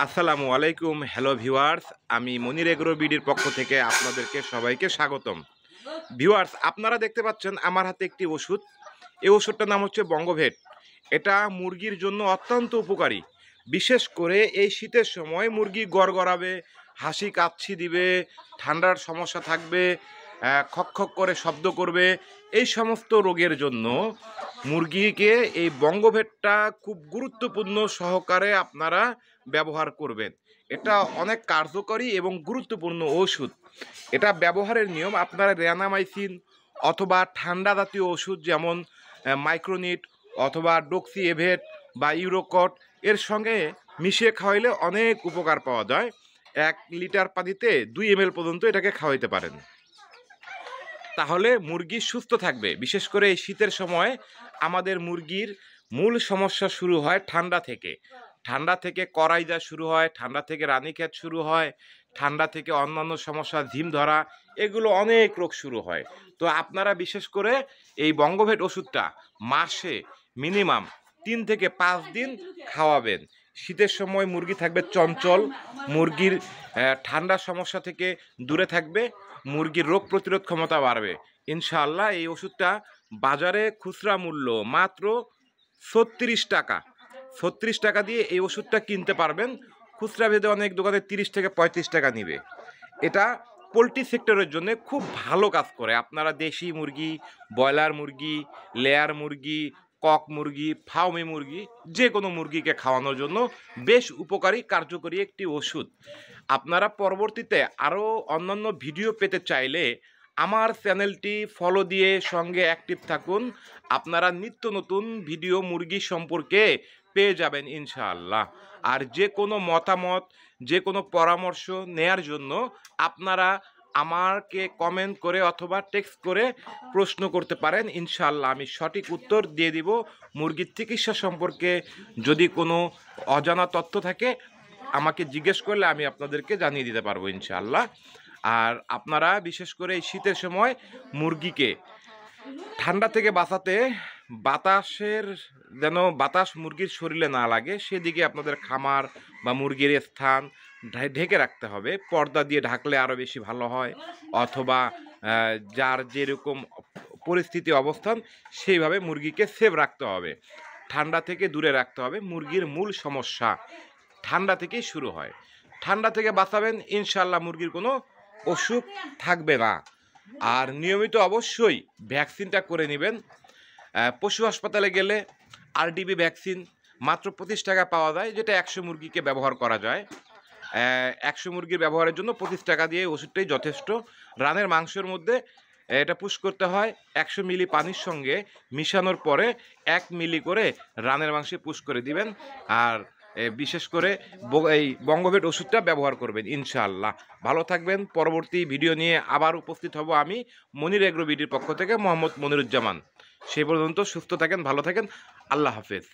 আসসালামু আলাইকুম। Hello viewers, আমি মনির এগ্রো বিডির পক্ষ থেকে আপনাদেরকে সবাইকে স্বাগতম। ভিউয়ার্স, আপনারা দেখতে পাচ্ছেন আমার হাতে একটি ওষুধ। এই ওষুধটার নাম হচ্ছে বঙ্গভেট। এটা মুরগির জন্য অত্যন্ত উপকারী। বিশেষ করে এই শীতের সময় মুরগি গড়গড়াবে, হাসি কাচ্ছি দিবে, ঠান্ডার সমস্যা থাকবে, খক খক করে শব্দ করবে, এই সমস্ত রোগের জন্য মুরগিকে এই বঙ্গভেটটা খুব গুরুত্বপূর্ণ সহকারে আপনারা ব্যবহার করবেন। এটা অনেক কার্যকরী এবং গুরুত্বপূর্ণ ওষুধ। এটা ব্যবহারের নিয়ম আপনারা রেনামাইসিন অথবা ঠান্ডা জাতীয় ওষুধ যেমন মাইক্রোনিট অথবা ডক্সি এভেট বা ইউরোকট এর সঙ্গে মিশিয়ে খাওয়াইলে অনেক উপকার পাওয়া যায়। 1 লিটার পানিতে 2 ml পর্যন্ত এটাকে খাওয়াইতে পারেন, তাহলে মুরগি সুস্থ থাকবে। বিশেষ করে এই শীতের সময় আমাদের মুরগির মূল সমস্যা শুরু হয় ঠান্ডা থেকে। ঠান্ডা থেকে করাইজা শুরু হয়, ঠান্ডা থেকে রানীক্ষেত শুরু হয়, ঠান্ডা থেকে অন্যান্য সমস্যা ঝিম ধরা, এগুলো অনেক রোগ শুরু হয়। তো আপনারা বিশেষ করে এই বঙ্গভেট ওষুধটা মাসে মিনিমাম 3 থেকে 5 দিন খাওয়াবেন। শীতের সময় মুরগি থাকবে চঞ্চল, মুরগির ঠান্ডার সমস্যা থেকে দূরে থাকবে, মুরগির রোগ প্রতিরোধ ক্ষমতা বাড়বে ইনশাআল্লাহ। এই ওষুধটা বাজারে খুচরা মূল্য মাত্র 36 টাকা। 36 টাকা দিয়ে এই ওষুধটা কিনতে পারবেন। খুচরা ভেদে অনেক দোকানে 30 থেকে 35 টাকা নিবে। এটা পোলট্রি সেক্টরের জন্য খুব ভালো কাজ করে। আপনারা দেশি মুরগি, ব্রয়লার মুরগি, লেয়ার মুরগি, কক মুরগি, ফার্মি মুরগি, যে কোনো মুরগিকে খাওয়ানোর জন্য বেশ উপকারী কার্যকরী একটি ওষুধ। আপনারা পরবর্তীতে আরও অন্যান্য ভিডিও পেতে চাইলে আমার চ্যানেলটি ফলো দিয়ে সঙ্গে অ্যাক্টিভ থাকুন। আপনারা নিত্য নতুন ভিডিও মুরগি সম্পর্কে পেয়ে যাবেন ইনশাআল্লাহ। আর যে কোনো মতামত, যে কোনো পরামর্শ নেয়ার জন্য আপনারা আমাকে কমেন্ট করে অথবা টেক্সট করে প্রশ্ন করতে পারেন। ইনশাআল্লাহ আমি সঠিক উত্তর দিয়ে দিব। মুরগির চিকিৎসা সম্পর্কে যদি কোনো অজানা তথ্য থাকে আমাকে জিজ্ঞেস করলে আমি আপনাদেরকে জানিয়ে দিতে পারবো ইনশাআল্লাহ। আর আপনারা বিশেষ করে এই শীতের সময় মুরগিকে ঠান্ডা থেকে বাঁচাতে বাতাস মুরগির শরীরে না লাগে সেদিকে আপনাদের খামার বা মুরগির স্থান ঢেকে রাখতে হবে। পর্দা দিয়ে ঢাকলে আরও বেশি ভালো হয়, অথবা যার যেরকম পরিস্থিতি অবস্থান সেইভাবে মুরগিকে সেভ রাখতে হবে, ঠান্ডা থেকে দূরে রাখতে হবে। মুরগির মূল সমস্যা ঠান্ডা থেকেই শুরু হয়। ঠান্ডা থেকে বাঁচাবেন ইনশাআল্লাহ, মুরগির কোনো অসুখ থাকবে না। আর নিয়মিত অবশ্যই ভ্যাকসিনটা করে নেবেন। পশু হাসপাতালে গেলে আরডিবি ভ্যাকসিন মাত্র 25 টাকা পাওয়া যায়, যেটা 100 মুরগিকে ব্যবহার করা যায়। 100 মুরগির ব্যবহারের জন্য 25 টাকা দিয়ে ওষুধটাই যথেষ্ট। রানের মাংসের মধ্যে এটা পুশ করতে হয় 100 মিলি পানির সঙ্গে মিশানোর পরে 1 মিলি করে রানের মাংসে পুশ করে দিবেন। আর বিশেষ করে এই বঙ্গভেট ওষুধটা ব্যবহার করবেন ইনশাআল্লাহ। ভালো থাকবেন। পরবর্তী ভিডিও নিয়ে আবার উপস্থিত হব আমি মনির এগ্রো বিডির পক্ষ থেকে মোহাম্মদ মনিরুজ্জামান। সেই পর্যন্ত সুস্থ থাকেন, ভালো থাকেন। আল্লাহ হাফেজ।